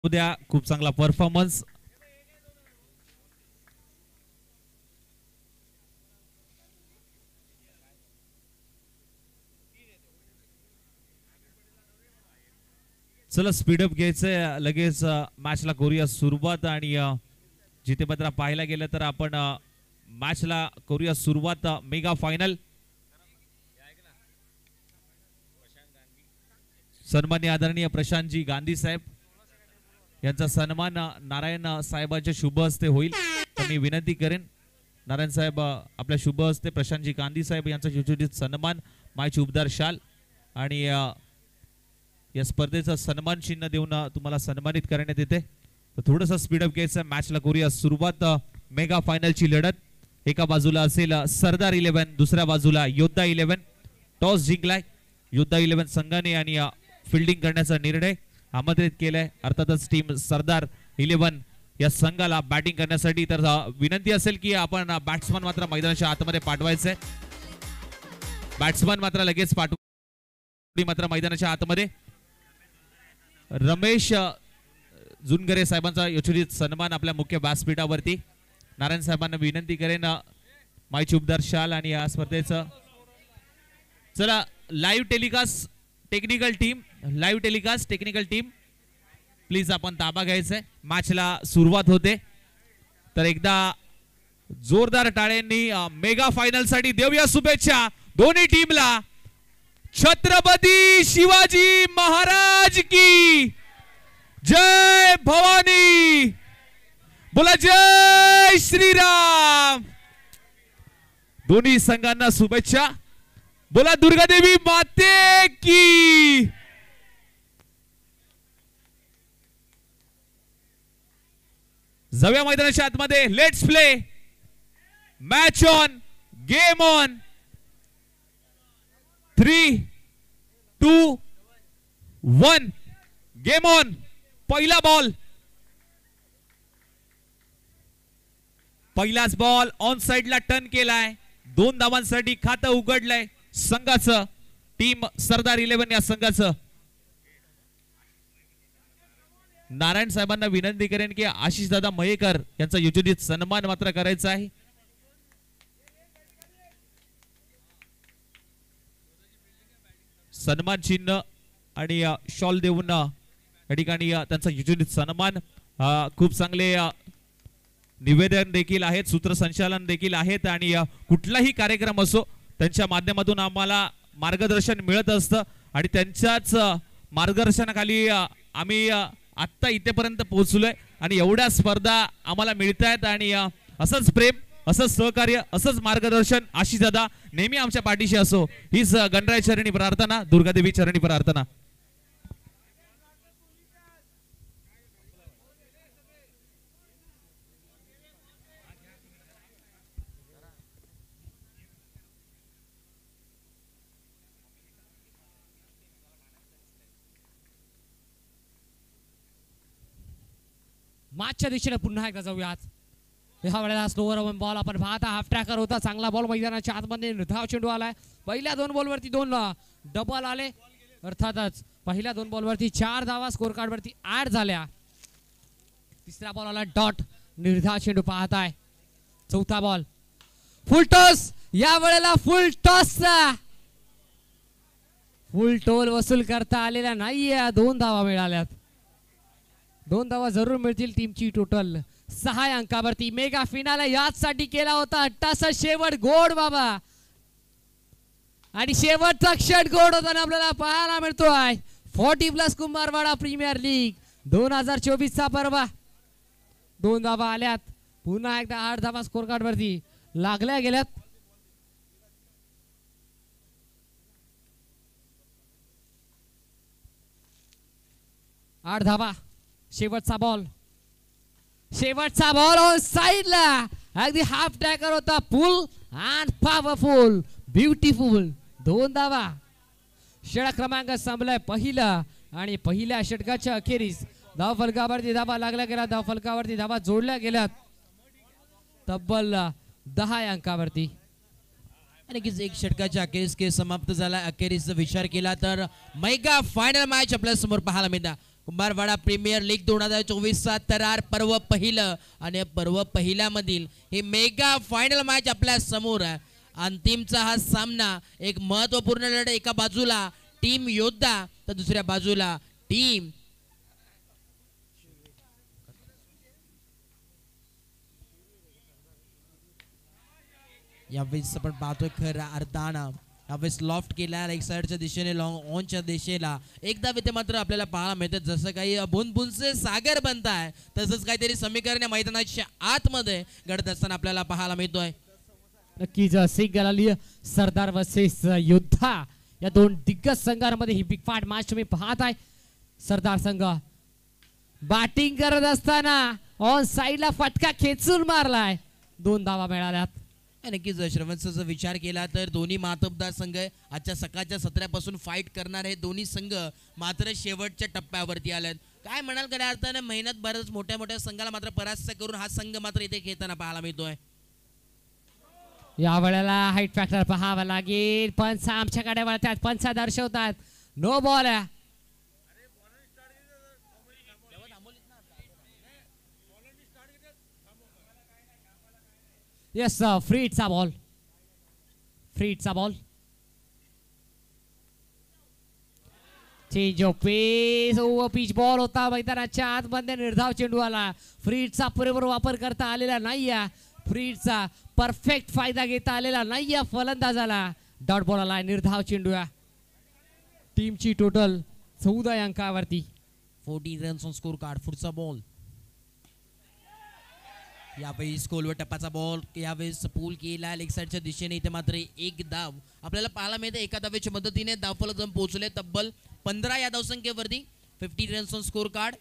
उद्या खूप चांगला परफॉर्मन्स. चला स्पीडअप घ्यायचंय, लगेच मॅचला करूया सुरुवात. आणि जिथे मात्र पाहायला गेलं तर आपण मॅचला करूया सुरुवात. Mega final. सन्माननीय आदरणीय प्रशांतजी गांधी साहेब यांचा सन्मान नारायण साहेबांच्या शुभ हस्ते होईल. तर मी विनंती करेन नारायण साहेब आपल्या शुभ हस्ते प्रशांतजी गांधी साहेब यांचा सुयोजित सन्मान, मायची उबदार शाल आणि या स्पर्धेचा सन्मान चिन्ह देऊन तुम्हाला सन्मानित करण्यात येते. तर थोडंसं स्पीडअप घ्यायचं, मॅचला करूया सुरुवात. मेगा फायनलची लढत. एका बाजूला असेल सरदार 11, दुसऱ्या बाजूला योद्धा 11. टॉस जिंकलाय योद्धा 11 संघाने आणि फिल्डिंग करण्याचा निर्णय आमंत्रित केलाय अर्थातच टीम सरदार 11 या संघाला बॅटिंग करण्यासाठी. तर विनंती असेल की आपण बॅट्समन मात्र मैदानाच्या आतमध्ये पाठवायचंय. बॅट्समन मात्र लगेच पाठवू मात्र मैदानाच्या आतमध्ये. रमेश जुनगरे साहेबांचा यशोचित सन्मान आपल्या मुख्य व्यासपीठावरती. नारायण साहेबांना विनंती करेन मायची उबदार शाल आणि या स्पर्धेचं. चला live telecast technical team please आपण ताबा घ्यायचंय. मॅचला सुरुवात होते. तर एकदा जोरदार टाळ्यांनी मेगा फायनल साठी देऊया शुभेच्छा दोन्ही टीमला. छत्रपती शिवाजी महाराज की जय. भवानी बोला जय श्रीराम. दोन्ही संघांना शुभेच्छा. बोला दुर्गादेवी माते की. जाऊया मैदानाच्या आतमध्ये. Let's play. Match on, game on. 3, 2, 1 game on. पहिला बॉल. पहिलाच बॉल ऑन साइडला टर्न केलाय. 2 धावांसाठी खातं उघडलंय संघाचं, टीम सरदार 11 या संघाचं. नारायण साहेबांना विनंती करेन की आशिष दादा मयेकर यांचा योजनेत सन्मान मात्र करायचा आहे. सन्मान चिन्ह आणि शॉल देऊन या ठिकाणी त्यांचा योजनेत सन्मान. खूप चांगले निवेदन देखील आहेत, सूत्रसंचालन देखील आहेत आणि कुठलाही कार्यक्रम असो त्यांच्या माध्यमातून आम्हाला मार्गदर्शन मिळत असतं आणि त्यांच्याच मार्गदर्शनाखाली आम्ही आत्ता इथेपर्यंत पोहोचलोय आणि एवढ्या स्पर्धा आम्हाला मिळतायत. आणि असंच प्रेम, असंच सहकार्य, असंच मार्गदर्शन आशिष दादा नेहमी आमच्या पाठीशी असो हीच गणराय चरणी प्रार्थना, दुर्गादेवी चरणी प्रार्थना. मॅचच्या दिशेने पुन्हा एकदा जाऊयात. ह्या वेळेला स्लोवर बॉल आपण पाहता. हाफ ट्रॅकर होता, चांगला बॉल मैदानाच्या आतमध्ये धाव चेंडू आलाय. पहिल्या 2 बॉलवरती 2 डबल आले. अर्थातच पहिल्या 2 बॉलवरती 4 धावा स्कोर कार्ड वरती ऍड झाल्या. तिसरा बॉल आला डॉट. निर्धाव चेंडू पाहताय. चौथा बॉल फुल टॉस. या वेळेला फुल टॉसचा फुल टोल वसूल करता आलेला नाहीये. 2 धावा मिळाल्यात. 2 धावा जरूर मिळतील. टीमची टोटल 6 अंकावरती. मेगा फिनाले याचसाठी केला होता. अट्टासा शेवट गोड बाबा. आणि शेवटचा क्षण गोड होताना आपल्याला पाहायला मिळतोय. 40+ कुंभारवाडा प्रीमियर लीग 2024 चा पर्व. 2 धावा आल्यात. पुन्हा एकदा 8 धावा स्कोर कार्ड वरती लागल्या गेल्यात. आठ धावा. शेवटचा बॉल ऑन साइडला. अगदी हाफ टॅकर होता. Full and powerful beautiful. 2 धावा. षटक क्रमांक संपलाय पहिला आणि पहिल्या षटकाच्या अखेरीस धाव फलकावरती धावा लागल्या गेल्या. धाव फलकावरती धावा जोडल्या गेल्यात तब्बल 10 अंकावरती. आणि एक षटकाच्या अखेरीस समाप्त झाला. अखेरीस विचार केला तर मेगा फायनल मॅच आपल्या समोर पाहायला मिळतात. कुंभारवाडा प्रीमियर लीग 2024चा थरार पर्व पहिलं आणि पर्व पहिल्यामधील हे मेगा फायनल मॅच आपल्या समोर आहे. अंतिमचा हा सामना एक महत्त्वपूर्ण लढत. एका बाजूला टीम योद्धा तर दुसऱ्या बाजूला टीम यावेळेस आपण पाहतोय खरा अर्धाना यावेळेस लॉफ्ट केला एक साईडच्या दिशेने लॉंग ऑनच्या दिशेला एकदा इथे मात्र आपल्याला पाहायला मिळतं जसं काही बुनबुनचे सागर बनत आहे तसंच काहीतरी समीकरण या मैदानाच्या आतमध्ये घडत असताना आपल्याला पाहायला मिळतोय. नक्कीच सिंगल आली सरदार वर्सेस योद्धा या दोन दिग्गज संघांमध्ये ही बिग फाट मॅच तुम्ही पाहत आहे. सरदार संघ बॅटिंग करत असताना ऑन साइडला फटका खेचून मारलाय. 2 धावा मिळाल्यात. नक्कीच श्रवणचा विचार केला तर दोन्ही मातबदार संघ आजच्या सकाळच्या सत्रापासून फाईट करणारे दोन्ही संघ मात्र शेवटच्या टप्प्यावरती आलेत. काय म्हणाल खऱ्या अर्थाने मेहनत बरंच मोठ्या मोठ्या संघाला मात्र परास्त करून हा संघ मात्र इथे खेळताना पाहायला मिळतोय. या वेळेला हाईट फॅक्टर पाहावा लागेल. पंच आमच्याकडे वळतात. पंच दर्शवतात नो बॉल आहे. यस फ्रीडचा बॉल. फ्रीडचा ball. Change of pace over pitch ball होता मैदानाच्या आतमध्ये. निर्धाव चेंडू आला. फ्रीडचा पुरेपूर वापर करता आलेला नाही. फ्रीडचा परफेक्ट फायदा घेता आलेला नाही या फलंदाजाला. डॉट बॉल आला. निर्धाव चेंडू. टीमची total 14 अंकावरती. 14 runs on score card. पुढचा बॉल यावेळेस कोलवर टप्पाचा बॉल यावेळेस पूल केला लेग साईडच्या दिशेने. इथे मात्र एक धाव आपल्याला पाहायला मिळते. एका धावेच्या मदतीने धावफलक जण पोहोचले तब्बल 15 या धावसंख्येवरती. 50 रन्स ऑन स्कोर कार्ड.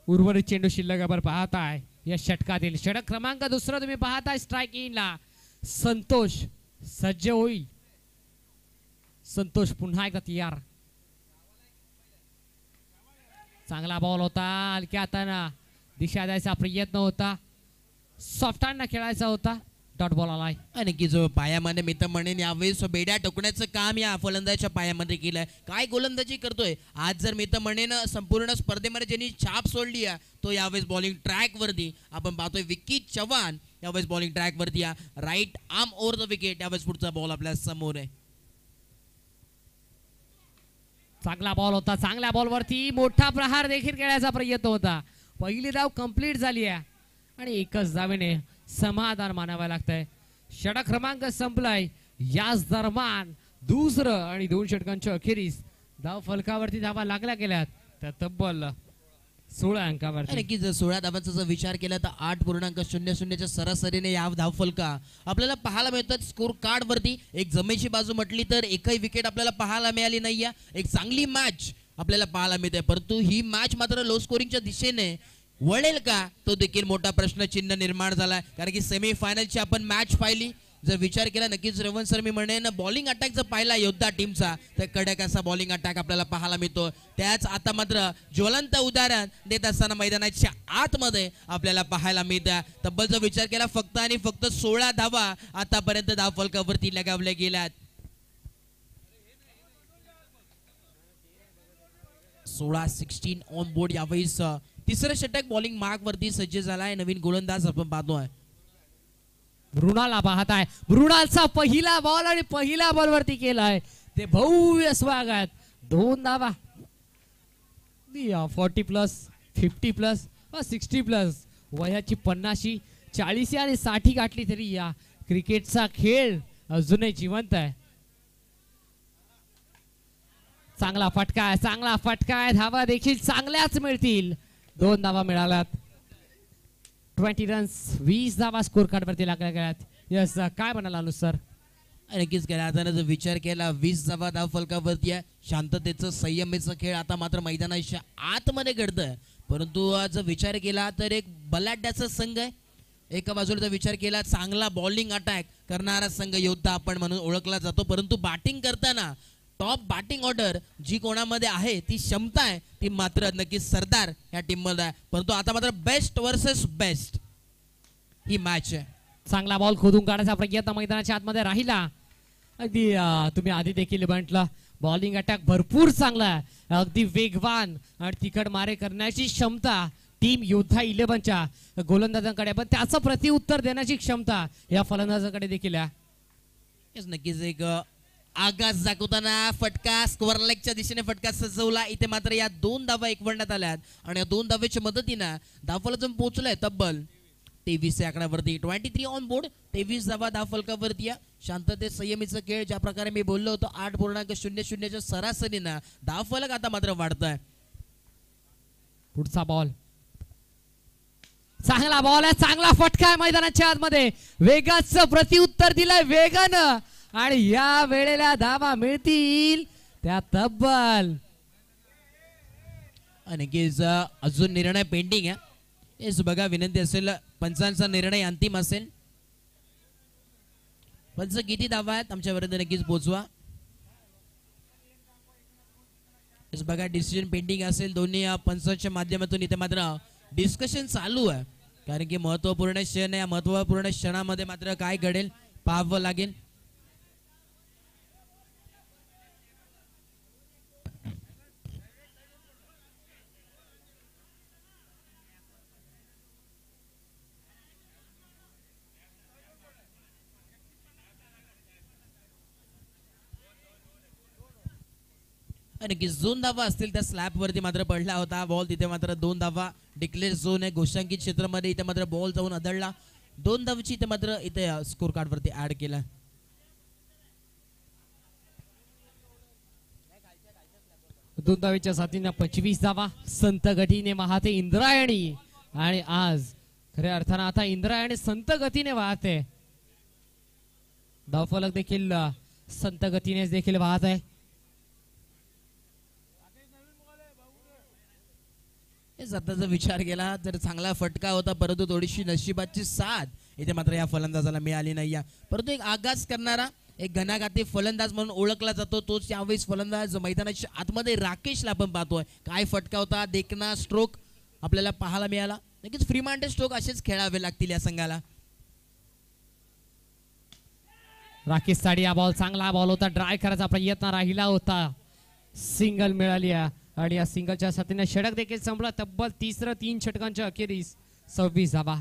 उर्वरित चेंडू शिल्लकावर पाहताय या षटकातील षटक क्रमांक दुसरा तुम्ही पाहताय. स्ट्राइक इनला संतोष सज्ज होईल. संतोष पुन्हा एकदा तयार. चांगला बॉल होता. हलक्या हाताना दिशा द्यायचा प्रयत्न होता. सॉफ्टांना खेळायचा होता. डॉट बॉल आलाय. आणि की जो पायामध्ये मी तर म्हणेन यावेळेस बेड्या टोकण्याचं काम या फलंदाजाच्या पायामध्ये केलंय. काय गोलंदाजी करतोय आज. जर मी तर म्हणेन संपूर्ण स्पर्धेमध्ये ज्यांनी छाप सोडली आहे तो यावेळेस बॉलिंग ट्रॅक वरती आपण पाहतोय. विकी चव्हाण यावेळेस बॉलिंग ट्रॅक वरती. Right arm over the wicket. यावेळेस पुढचा बॉल आपल्या समोर आहे. चांगला बॉल होता. चांगल्या बॉलवरती मोठा प्रहार देखील खेळायचा प्रयत्न होता. पहिली धाव कंप्लीट झाली आहे आणि एकच धावेने समाधान मानावं लागतंय. षटक क्रमांक संपलाय. याच दरम्यान दुसरं आणि 2 षटकांच्या अखेरीस धाव फलकावरती धावा लागल्या गेल्यात त्या तब्बल 16 अंकावरती. नक्कीच 16 धावांचा जर विचार केला तर 8.00च्या सरासरीने या धाव फलका आपल्याला पाहायला मिळतात. स्कोर कार्ड वरती एक जमेची बाजू म्हटली तर एकही विकेट आपल्याला पाहायला मिळाली नाही. एक चांगली मॅच आपल्याला पाहायला मिळते. परंतु ही मॅच मात्र लो स्कोरिंगच्या दिशेने वळेल का तो देखील मोठा प्रश्नचिन्ह निर्माण झालाय. कारण की सेमीफायनलची आपण मॅच पाहिली. जर विचार केला नक्कीच रवन सर मी म्हणेन बॉलिंग अटॅक जर पाहिला योद्धा टीमचा तर कडक असा बॉलिंग अटॅक आपल्याला पाहायला मिळतो. त्याच आता मात्र ज्वलंत उदाहरण देत असताना मैदानाच्या आतमध्ये आपल्याला पाहायला मिळतं. तब्बल जर विचार केला फक्त आणि फक्त 16 धावा आतापर्यंत धाव फलकावरती लगावल्या गेल्यात. 16 ऑन बोर्ड. यावेळेस तिसरं षटक बॉलिंग मार्क वरती सज्ज झालाय. नवीन गोलंदाज आपण पाहतोय. मृणाला पाहताय. मृणालचा पहिला बॉल आणि पहिल्या बॉलवरती केलाय ते भव्य स्वागत. 2 धावा. 40+ 50+ 60+ वयाची 50 40 आणि 60 गाठली तरी या क्रिकेटचा खेळ अजूनही जिवंत आहे. चांगला फटका आहे. चांगला फटका आहे. धावा देखील चांगल्याच मिळतील. 2 धावा मिळाल्यात. 20 रन्स 20 धावा स्कोर कार्ड वरती लागल्या गेल्यात. यस काय म्हणाला अनुसर. नक्कीच केला आता जर विचार केला 20 धावा धाव फलकावरती आहे. शांततेचं संयमेचं खेळ आता मात्र मैदानाच्या आतमध्ये घडतंय. परंतु जर विचार केला तर एक बलाढ्याचा संघ आहे. एका बाजूला जर विचार केला चांगला बॉलिंग अटॅक करणारा संघ योद्धा आपण म्हणून ओळखला जातो. परंतु बॅटिंग करताना टॉप बॅटिंग ऑर्डर जी कोणामध्ये आहे ती क्षमता आहे ती मात्र नक्कीच सरदार या टीम मध्ये आहे. परंतु आता मात्र बेस्ट वर्सेस बेस्ट ही मॅच आहे. चांगला बॉल खोदून काढायचा प्रयत्न मैदानाच्या आतमध्ये राहिला. अगदी तुम्ही आधी देखील म्हटलं बॉलिंग अटॅक भरपूर चांगला आहे, अगदी वेगवान आणि तिखट मारे करण्याची क्षमता टीम योद्धा 11च्या गोलंदाजांकडे, पण त्याचं प्रत्युत्तर देण्याची क्षमता या फलंदाजाकडे देखील आहे. येस, नक्कीच एक आगास दाखवताना फटका स्क्वेअर लेगच्या दिशेने फटका सजवला. इथे मात्र या 2 धावा एकवडण्यात आल्यात आणि या 2 धावेच्या मदतीनं धावफलकावर पोहोचलाय तब्बल 23 या आकड्यावरती. 23 ऑन बोर्ड, 23 धावा धावफलकावरती. शांततेत संयमीचा खेळ, ज्या प्रकारे मी बोललो होतो 8.00च्या सरासरीनं धावफलक आता मात्र वाढतोय. पुढचा बॉल, चांगला बॉल आहे, चांगला फटका आहे मैदानाच्या आतमध्ये, वेगाचं प्रत्युत्तर दिलंय वेगानं आणि या वेळेला धावा मिळतील त्या तब्बल. नक्कीच अजून निर्णय पेंडिंग आहे. हेच बघा, विनंती असेल पंचांचा निर्णय अंतिम असेल. पंच किती धावा आहेत आमच्यापर्यंत नक्कीच पोहोचवा. हेच बघा, डिसिजन पेंडिंग असेल. दोन्ही पंचांच्या माध्यमातून इथे मात्र डिस्कशन चालू आहे, कारण की महत्वपूर्ण क्षण आहे. या महत्वपूर्ण क्षणामध्ये मात्र काय घडेल पाहावं लागेल. नक्कीच 2 धावा असतील त्या स्लॅब वरती मात्र पडला होता बॉल. तिथे मात्र 2 धावा डिक्लेअर झोन आहे घोषांकित क्षेत्रामध्ये. इथे मात्र बॉल जाऊन आदळला. 2 धावाची इथे मात्र इथे स्कोर कार्ड वरती ऍड केला. दोन धावेच्या साथीने 25 धावा संत गतीने वाहते इंद्रायणी आणि आज खऱ्या अर्थानं आता इंद्रायणी संत गतीने वाहते. धावफलक देखील संत गतीने देखील वाहत आहे. जर विचार केला तर चांगला फटका होता, परंतु थोडीशी नशिबाची साथ इथे मात्र या फलंदाजाला मिळाली नाही. परंतु एक आगास करणारा, एक घणाघाती फलंदाज म्हणून ओळखला जातो तोच यावेळेस फलंदाज मैदानाच्या आतमध्ये राकेशला आपण पाहतोय. काय फटका होता, देखना स्ट्रोक आपल्याला पाहायला मिळाला. नक्कीच फ्री माइंडेड स्ट्रोक असेच खेळावे लागतील या संघाला. राकेश साडी हा बॉल चांगला बॉल होता, ड्राय करायचा प्रयत्न राहिला होता, सिंगल मिळाली आणि या सिंगलच्या साथीने षटक देखील संपला. तब्बल 3 षटकांच्या अखेरीस 26 धावा.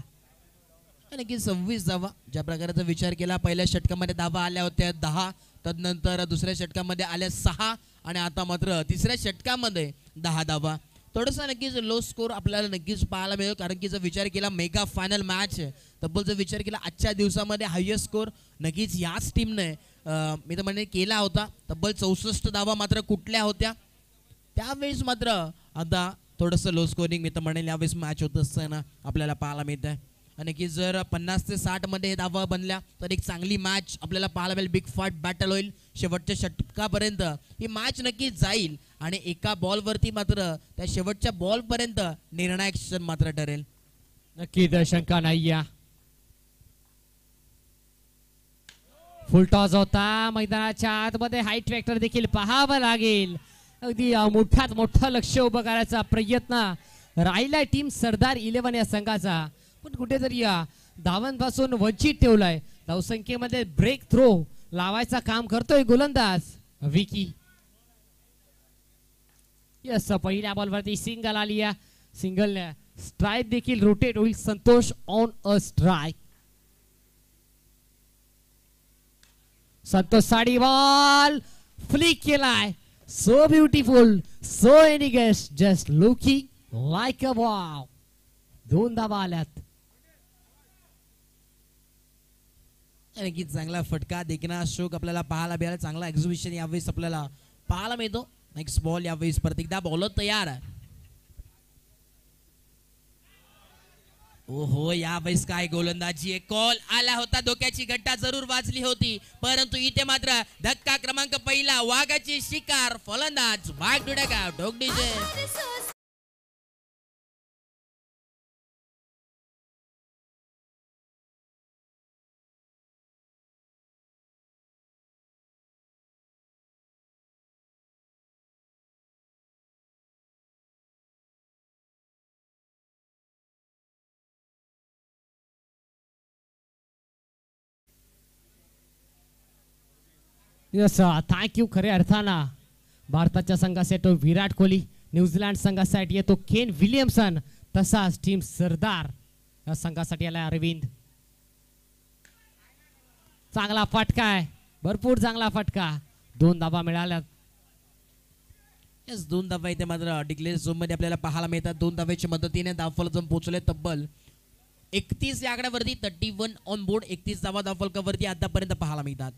नक्की 26 धावा. ज्या प्रकारचा विचार केला, पहिल्या षटकामध्ये धावा आल्या होत्या 10, तदनंतर दुसऱ्या षटकामध्ये आल्या 6 आणि आता मात्र तिसऱ्या षटकामध्ये 10 धावा. थोडासा नक्कीच लो स्कोर आपल्याला नक्कीच पाहायला मिळेल, कारण की जर विचार केला मेगा फायनल मॅच तब्बल जर विचार केला आजच्या दिवसामध्ये हायेस्ट स्कोर नक्कीच याच टीमने मी तर म्हणे केला होता. तब्बल 64 धावा मात्र कुठल्या होत्या त्यावेळेस मात्र आता थोडंसं लो स्कोरिंग मी तर म्हणेल यावेळेस मॅच होत असताना आपल्याला पाहायला मिळत आहे. आणि की जर 50 ते 60 मध्ये धावा बनल्या तर एक चांगली मॅच आपल्याला पाहायला मिळेल. बिग फाट बॅटल होईल. शेवटच्या षटकापर्यंत ही मॅच नक्कीच जाईल आणि एका बॉलवरती मात्र त्या शेवटच्या बॉलपर्यंत निर्णायक क्षण मात्र ठरेल. नक्की शंका नाही. फुल टॉस होता. मैदानाच्या आतमध्ये हाईट ट्रॅक्टर देखील पाहावं लागेल. अगदी मोठात मोठं लक्ष उभं करायचा प्रयत्न राहिलाय टीम सरदार 11 या संघाचा, पण कुठेतरी या धावांपासून वंचित ठेवलाय. धावसंख्येमध्ये ब्रेक थ्रो लावायचा काम करतोय गोलंदाज विकी. यस, पहिल्या बॉलवरती सिंगल आली. सिंगल स्ट्राइक देखील रोटेट होईल. Santosh on a strike. Santosh साडी बॉल फ्लिक केलाय. सो ब्युटिफुल, सो एनिगस, just looking like a wow. 2 धावा आल्यात. आणखी चांगला फटका देखना शोक आपल्याला पाहायला मिळाला. चांगला एक्झिबिशन यावेळेस आपल्याला पाहायला मिळतो. नेक्स्ट बॉल यावेळेस परत एकदा बॉलर तयार आहे. ओहो, यावेळेस काय गोलंदाजी आहे. कॉल आला होता, धोक्याची घंटा जरूर वाजली होती, परंतु इथे मात्र धक्का क्रमांक पहिला, वाघाची शिकार. फलंदाज वाघ डुडका डोगडीचे. Yes, thank you. खऱ्या अर्थानं भारताच्या संघासाठी येतो विराट कोहली, न्यूझीलंड संघासाठी येतो केन विलियमसन, तसाच टीम सरदार या संघासाठी आलाय अरविंद. चांगला फटका आहे, भरपूर चांगला फटका, 2 धावा मिळाल्या. यस 2 धावा इथे मात्र डिक्लेअर झोन मध्ये आपल्याला पाहायला मिळतात. 2 धावेच्या मदतीने धावफलक पोहोचले तब्बल 31 या आकड्यावरती. 31 ऑन बोर्ड, 31 धावा धावफलकावरती आतापर्यंत पाहायला मिळतात.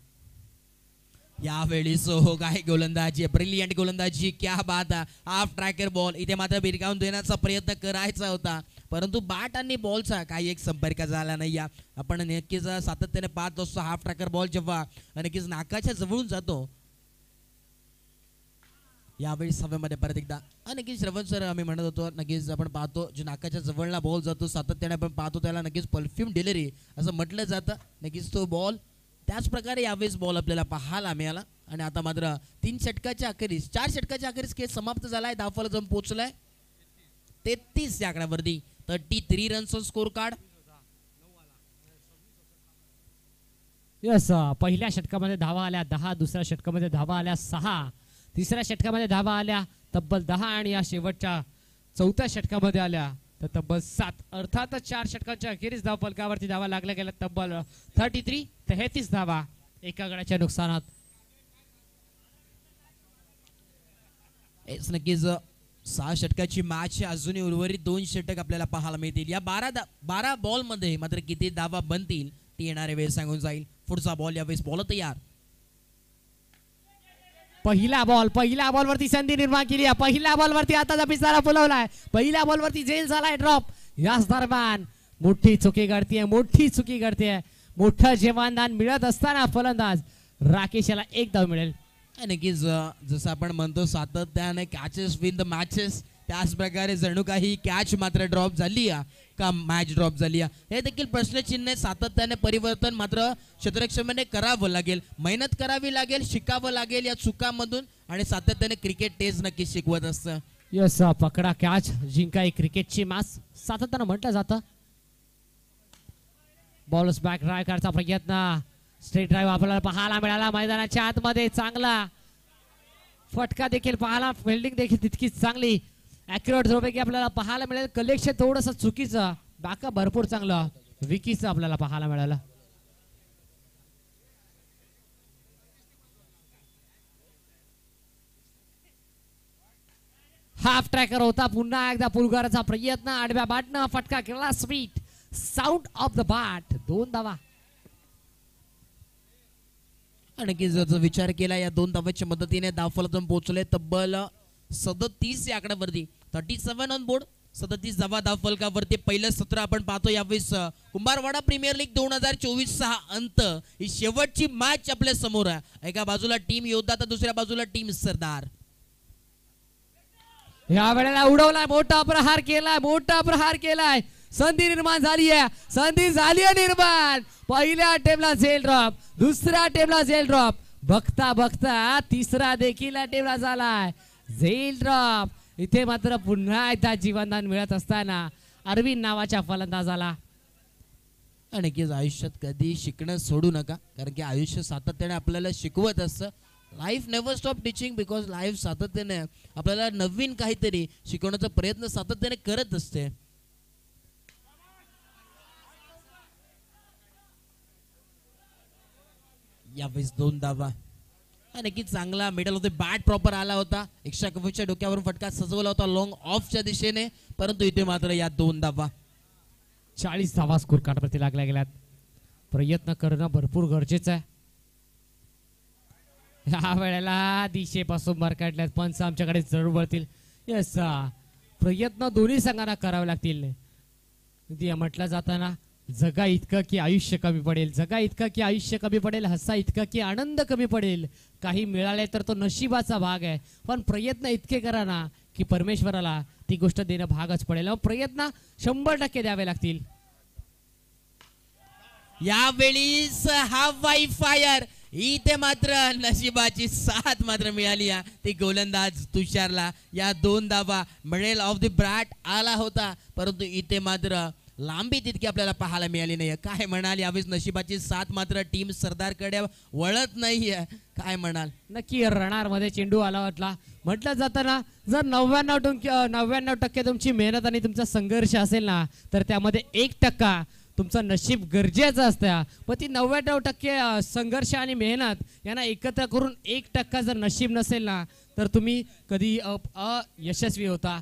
यावेळी सोहो काय गोलंदाजी, ब्रिलियंट गोलंदाजी, क्या बात आहे. हाफ ट्रॅकर बॉल इथे मात्र भिरकावून देण्याचा प्रयत्न करायचा होता, परंतु बॅट आणि बॉलचा काही एक संपर्क झाला नाही. आपण नक्कीच सातत्याने पाहत असतो हाफ ट्रॅकर बॉल जेव्हा नक्कीच नाकाच्या जवळून जातो. यावेळी सभेमध्ये परत एकदा नक्कीच श्रवण सर आम्ही म्हणत होतो, नक्कीच आपण पाहतो जो नाकाच्या जवळला बॉल जातो सातत्याने आपण पाहतो त्याला नक्कीच परफ्यूम डिलिव्हरी असं म्हटलं जातं. नक्कीच तो बॉल त्याच प्रकारे यावेळेस बॉल आपल्याला पाहायला मिळाला. आणि आता मात्र 3 षटकाच्या अखेरीस 4 षटकाच्या अखेरीस खेळ समाप्त झालाय. धावफलक जाऊन पोहोचलाय 33 या आकड्यावरती. 33 रन्स स्कोर कार्ड. यस पहिल्या षटकामध्ये धावा आल्या 10, दुसऱ्या षटकामध्ये धावा आल्या 6, तिसऱ्या षटकामध्ये धावा आल्या तब्बल 10 आणि या शेवटच्या 4थ्या षटकामध्ये आल्या तर तब्बल 7. अर्थातच 4 षटकांच्या अखेरीस धावफलकावरती धावा लागल्या गेल्या तब्बल 33 धावा एका गड्याच्या नुकसानात. नक्कीच 6 षटकाची मॅच अजूनही उर्वरित 2 षटक आपल्याला पाहायला मिळतील. या 12 बॉल मध्ये मात्र किती धावा बनतील ती येणारे वेळ सांगून जाईल. पुढचा बॉल यावेळेस बॉल तयार. पहिला बॉल वरती संधी निर्माण केली आहे. पहिल्या बॉल वरती आता पिसारा फुलवलाय. पहिल्या बॉल वरती झेल झालाय ड्रॉप. याच दरम्यान मोठी चुकी घडतीये. मोठं जेवणदान मिळत असताना फलंदाज राकेश याला 1 धाव मिळेल. नक्कीच जसं आपण म्हणतो सातत्याने कॅचेस विन द मॅचेस, त्याच प्रकारे जणू काही कॅच मात्र ड्रॉप झाली का मॅच ड्रॉप झाली हे देखील प्रश्नचिन्ह. सातत्याने परिवर्तन मात्र क्षेत्ररक्षणाने करावं लागेल, मेहनत करावी लागेल, शिकावं लागेल या चुकांमधून. आणि सातत्याने क्रिकेट टेस्ट नक्कीच शिकवत असतं. यस पकडा कॅच जिंका क्रिकेटची मास सातत्यानं म्हटलं जातं. बॉलर्स बॅक ड्राईव्ह करायचा प्रयत्न, स्ट्रेट ड्राईव्ह आपल्याला पाहायला मिळाला. मैदानाच्या आतमध्ये चांगला फटका देखील पाहायला, फिल्डिंग देखील तितकीच चांगली, ॲक्युरेट थ्रोपैकी आपल्याला पाहायला मिळेल. कलेक्शन थोडंसं चुकीचं, बॅकअप भरपूर चांगलं, विकीचं आपल्याला पाहायला मिळालं. हाफ ट्रॅकर होता, पुन्हा एकदा पुलगाराचा प्रयत्न, आडव्या बॅटनं फटका केला, sweet sound of the bat, 2 धावा. आणखी जर विचार केला या 2 धावांच्या मदतीने धावफलक पोहोचले तब्बल 37 या आकड्यावरती. 37 ऑन बोर्ड, 37 धावा धावफलकावरती. पहिलं सत्र आपण पाहतो यावेळेस कुंभारवाडा प्रीमियर लीग 2024 अंत. ही शेवटची मॅच आपल्या समोर आहे. एका बाजूला टीम योद्धा तर दुसऱ्या बाजूला टीम सरदार. या वेळेला उडवलाय, मोठा प्रहार केलाय, संधी निर्माण झाली आहे निर्माण. पहिल्या टेबला झेल ड्रॉप, दुसऱ्या टेबला झेल ड्रॉप, बघता बघता तिसरा देखील टेबला झालाय झेल ड्रॉप. इथे मात्र पुन्हा एकदा जीवनदान मिळत असताना अरविंद नावाच्या फलंदाजाला. नक्कीच आयुष्यात कधी शिकणं सोडू नका, कारण की आयुष्य सातत्याने आपल्याला शिकवत असतं. Life never stop teaching, because life सातत्याने आपल्याला नवीन काहीतरी शिकवण्याचा प्रयत्न सातत्याने करत असते. यावेळेस 2 धावा. नक्कीच चांगला middle of the bat proper आला होता. एक्स्ट्रा कव्हरच्या डोक्यावरून फटका सजवला होता लॉंग ऑफच्या दिशेने, परंतु इथे मात्र या 2 धावा. 40 धावा स्कोर कार्डवरती लागल्या गेल्यात. प्रयत्न करणं भरपूर गरजेचं आहे. या वेळेला दिशेपासून बाहेर काढल्यात, पंच आमच्याकडे जरूर वळतील. यस प्रयत्न दोन्ही संघांना करावे लागतील. म्हटलं जाताना जगा इतकं की आयुष्य कमी पडेल, हसा इतकं की आनंद कमी पडेल. काही मिळाले तर तो नशिबाचा भाग आहे, पण प्रयत्न इतके करा ना की परमेश्वराला ती गोष्ट देणं भागच पडेल. प्रयत्न 100% द्यावे लागतील. यावेळी हा वाईफायर इथे मात्र नशिबाची साथ मात्र मिळाली ती गोलंदाज तुषारला. या 2 धावा मिडल ऑफ द बॅट आला होता, परंतु इथे मात्र लांबी तितकी आपल्याला पाहायला मिळाली नाही. काय म्हणाल, यावेळेस नशिबाची साथ मात्र टीम सरदारकडे वळत नाहीये. काय म्हणाल? नक्की रणार मध्ये चेंडू आला वाटला. म्हटलं जातं ना, जर 99% तुमची मेहनत आणि तुमचा संघर्ष असेल ना, तर त्यामध्ये 1% तुमचं नशीब गरजेचं असतं. पण ती 99% संघर्ष आणि मेहनत यांना एकत्र करून 1% जर नशीब नसेल ना, तर तुम्ही कधी यशस्वी होता.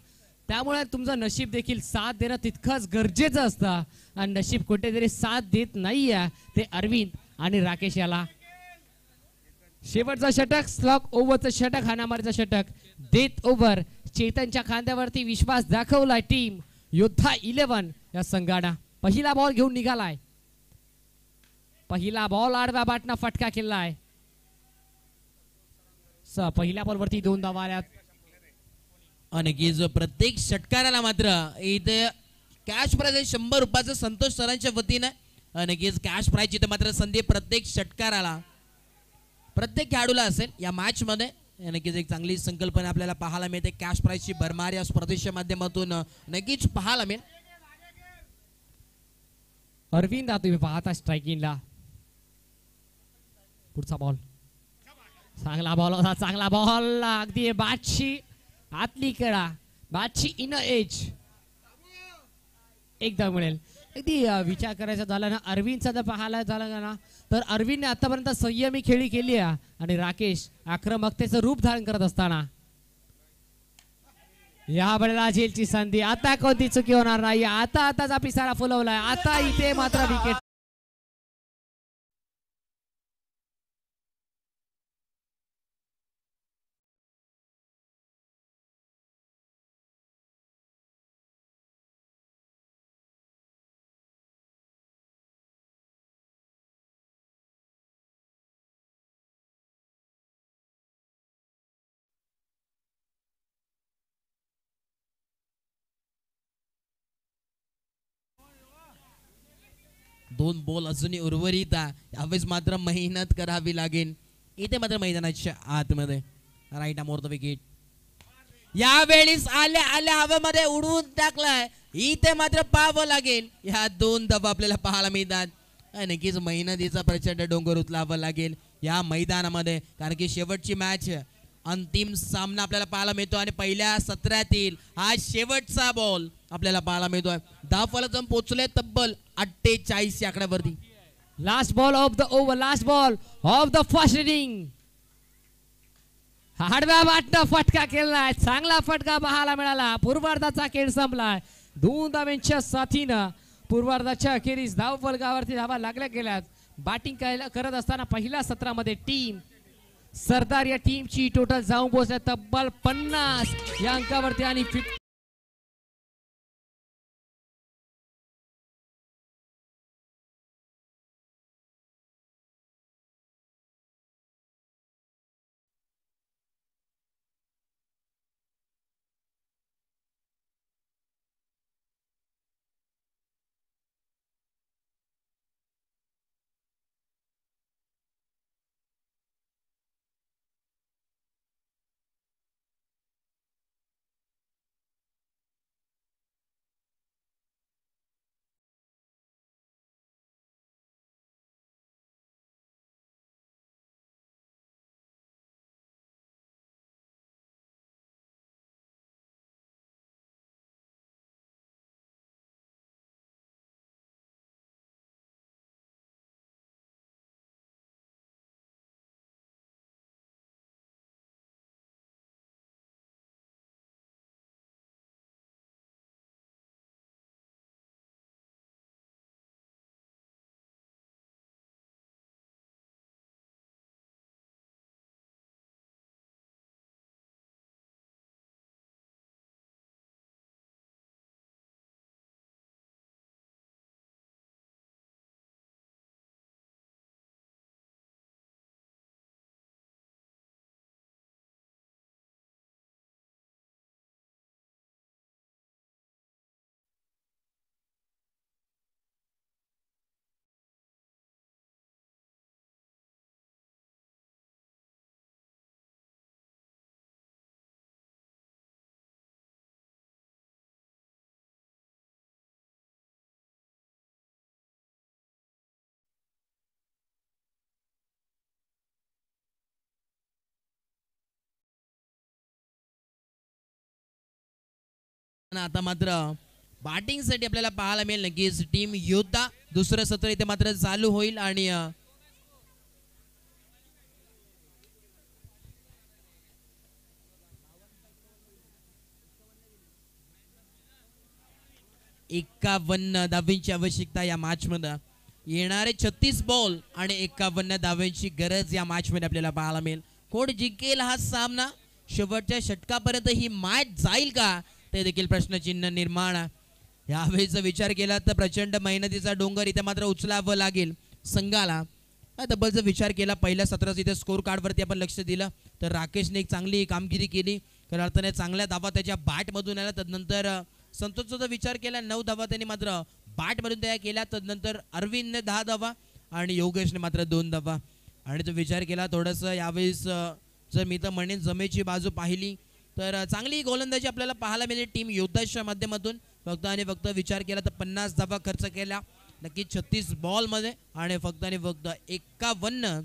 त्यामुळे तुमचं नशीब देखील साथ देणं तितकंच गरजेचं असतं. आणि नशीब कुठेतरी साथ देत नाहीये, ते अरविंद आणि राकेश याला. शेवटचं षटक, स्लॉक ओव्हरचं षटक, हाणामारीचं षटक देत ओव्हर. चेतनच्या खांद्यावरती विश्वास दाखवलाय टीम योद्धा 11 या संघानं. पहिला बॉल घेऊन निघालाय. पहिला बॉल आडव्या बाटना फटका केलाय. पहिल्या बॉलवरती 2 धावा आल्यात. आणि जो प्रत्येक षटकाराला मात्र इथे कॅश प्राइज आहे 100 रुपयाचं संतोष सरांच्या वतीनं. आणि कॅश प्राइज इथे मात्र संधी प्रत्येक षटकाराला, प्रत्येक खेळाडूला असेल या मॅच मध्ये. नक्कीच एक चांगली संकल्पना आपल्याला पाहायला मिळते. कॅश प्राइजची भरमार या स्पर्धेच्या माध्यमातून नक्कीच पाहायला मिळेल. अरविंद तुम्ही पाहता स्ट्रायकिंगला. पुढचा बॉल, चांगला बॉल होता, चांगला बॉल. अगदी बादशी आतली कडा, बादशी इन एज एकदा मिळेल. अगदी विचार करायचा झाला ना, अरविंदचा जर पाहायला झाला ना, तर अरविंदने आतापर्यंत संयमी खेळी केली आहे. आणि राकेश आक्रमकतेचं रूप धारण करत असताना या वेळेला झेलची संधी. आता कोणती चुकी होणार नाही. आताचा पिसारा फुलवलाय. आता इथे मात्र विकेट. दोन बॉल अजूनही उर्वरित आहे. यावेळेस मात्र मेहनत करावी लागेल. इथे मात्र मैदानाच्या आतमध्ये राईट मोर द विकेट. यावेळेस आल्या आल्या हवेमध्ये उडवून टाकलाय. इथे मात्र पाहावं लागेल. ह्या 2 धावा आपल्याला पाहायला मिळतात. नक्कीच मेहनतीचा प्रचंड डोंगर उचलावा लागेल या मैदानामध्ये. कारण की शेवटची मॅच, अंतिम सामना आपल्याला पाहायला मिळतो. आणि पहिल्या सत्रातील हा शेवटचा बॉल आपल्याला पाहायला मिळतोय. 10 फलक जाऊन पोहोचले तब्बल 48 या आकड्यावरती. Last ball of the over, last ball of the first inning. हाडव्या बाटनं फटका केलाय. चांगला फटका पाहायला मिळाला. पूर्वार्धाचा खेळ संपलाय. 2 धावांच्या साथीनं पूर्वार्धाच्या अखेरीस धाव फलकावरती धावा लागल्या गेल्यात. बॅटिंग करत असताना पहिल्या सत्रामध्ये टीम सरदार या टीमची टोटल जाऊन पोहोचल्या तब्बल 50 या अंकावरती. आणि आता मात्र बॅटिंग साठी आपल्याला पाहायला मिळेल नक्कीच टीम योद्धा दुसरं सत्र इथे मात्र चालू होईल आणि एकावन्न धावांची आवश्यकता या मॅच मध्ये येणारे 36 बॉल आणि 51 धावांची गरज या मॅच मध्ये आपल्याला पाहायला मिळेल कोण जिंकेल हा सामना शेवटच्या षटकापर्यंत ही मॅच जाईल का ते देखील प्रश्नचिन्ह निर्माण यावेळीचा विचार केला तर प्रचंड मेहनतीचा डोंगर इथे मात्र उचलावं लागेल संघाला तब्बलचा विचार केला पहिल्या सत्रात इथे स्कोर कार्डवरती आपण लक्ष दिलं तर राकेशने एक चांगली कामगिरी केली खऱ्या अर्थाने चांगल्या धावा त्याच्या बॅटमधून आल्या तदनंतर संतोषचा विचार केला 9 धावा त्यांनी मात्र बॅटमधून तयार केल्या तदनंतर अरविंदने 10 धावा आणि योगेशने मात्र 2 धावा आणि तो विचार केला थोडंसं यावेळेस जर मी तर म्हणेन जमेची बाजू पाहिली तर चांगली गोलंदाजी आपल्याला पाहायला मिळेल टीम योद्धाच्या माध्यमातून फक्त आणि फक्त विचार केला तर 50 धावा खर्च केला नक्कीच 36 बॉलमध्ये आणि फक्त 51